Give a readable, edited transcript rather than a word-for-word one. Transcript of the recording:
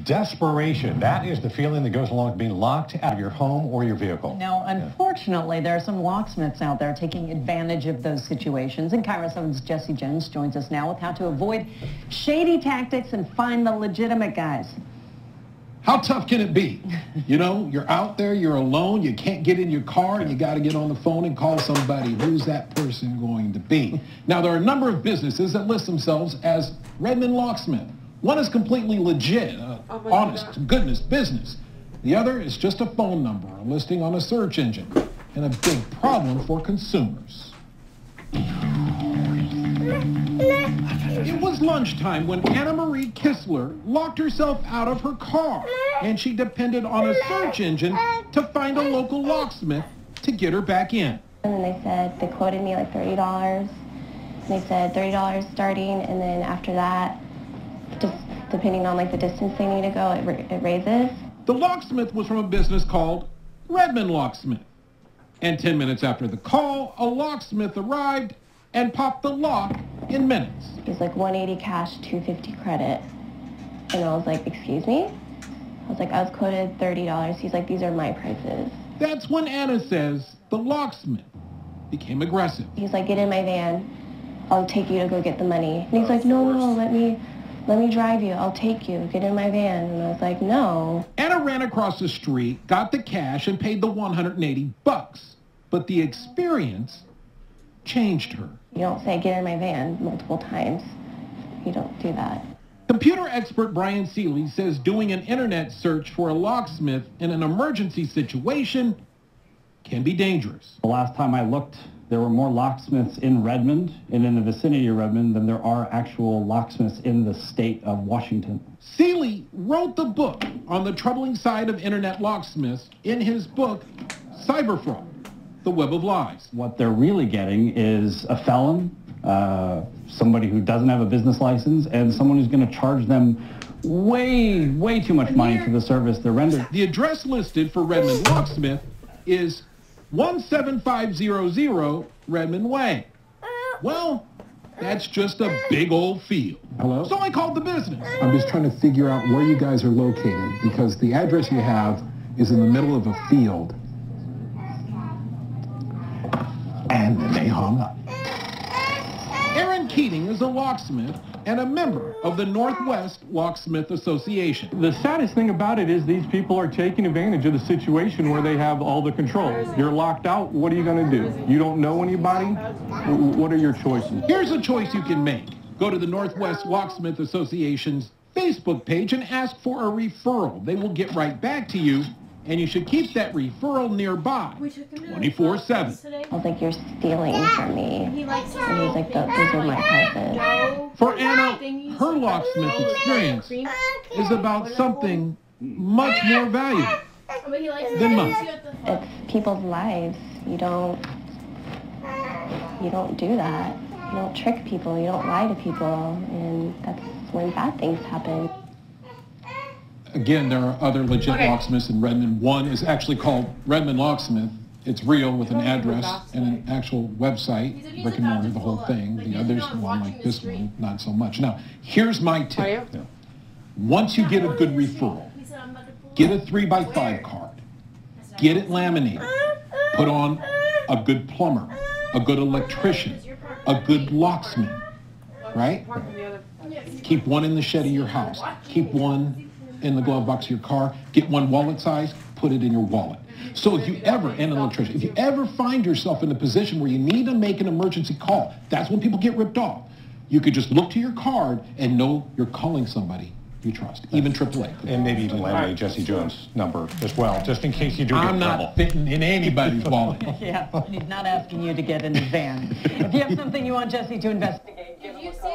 Desperation. That is the feeling that goes along with being locked out of your home or your vehicle. Now, unfortunately, there are some locksmiths out there taking advantage of those situations. And Kiro 7's Jesse Jones joins us now with how to avoid shady tactics and find the legitimate guys. How tough can it be? You know, you're out there, you're alone, you can't get in your car, and you got to get on the phone and call somebody. Who's that person going to be? Now, there are a number of businesses that list themselves as Redmond Locksmith. One is completely legit, honest, to goodness business. The other is just a phone number, a listing on a search engine, and a big problem for consumers. It was lunchtime when Anna Marie Kistler locked herself out of her car, and she depended on a search engine to find a local locksmith to get her back in. And then they said, they quoted me like $30. And they said $30 starting, and then after that, just depending on like the distance they need to go, it raises. The locksmith was from a business called Redmond Locksmith. And 10 minutes after the call, a locksmith arrived and popped the lock in minutes. He's like, 180 cash, 250 credit. And I was like, excuse me? I was like, I was quoted $30. He's like, these are my prices. That's when Anna says the locksmith became aggressive. He's like, get in my van. I'll take you to go get the money. And he's like, no, let me drive you. I'll take you. Get in my van. And I was like, no. Anna ran across the street, got the cash, and paid the $180. But the experience changed her. You don't say, get in my van multiple times. You don't do that. Computer expert Bryan Seely says doing an internet search for a locksmith in an emergency situation can be dangerous. The last time I looked, there were more locksmiths in Redmond and in the vicinity of Redmond than there are actual locksmiths in the state of Washington. Seely wrote the book on the troubling side of internet locksmiths in his book, Cyber Fraud, The Web of Lies. What they're really getting is a felon, somebody who doesn't have a business license, and someone who's going to charge them way too much money for the service they're rendering. The address listed for Redmond Locksmith is 17500 Redmond Way. Well, that's just a big old field. Hello? So I called the business. I'm just trying to figure out where you guys are located because the address you have is in the middle of a field. And then they hung up. Aaron Keating is a locksmith and a member of the Northwest Locksmith Association. The saddest thing about it is these people are taking advantage of the situation where they have all the control. You're locked out, what are you going to do? You don't know anybody? What are your choices? Here's a choice you can make. Go to the Northwest Locksmith Association's Facebook page and ask for a referral. They will get right back to you, and you should keep that referral nearby 24/7. I was like, you're stealing from me. And he's like, those are my prices. For Anna, her locksmith experience is about something much more valuable than money. It's people's lives. You don't do that. You don't trick people. You don't lie to people. And that's when bad things happen. Again, there are other legit locksmiths in Redmond. One is actually called Redmond Locksmith. It's real with an address and an actual website, brick and mortar, the whole thing. The others, one like this one, not so much. Now, here's my tip. Once you get a good referral, get a 3x5 card. Get it laminated. Put on a good plumber, a good electrician, a good locksmith, right? Keep one in the shed of your house. Keep one in the glove box of your car. Get one wallet size, put it in your wallet. So if you ever, and an electrician, if you ever find yourself in a position where you need to make an emergency call, that's when people get ripped off. You could just look to your card and know you're calling somebody you trust, even AAA. And maybe even laminate Jesse Jones' number as well, just in case you do get I'm not fitting in anybody's wallet. Yeah, he's not asking you to get in his van. If you have something you want Jesse to investigate, give him a call.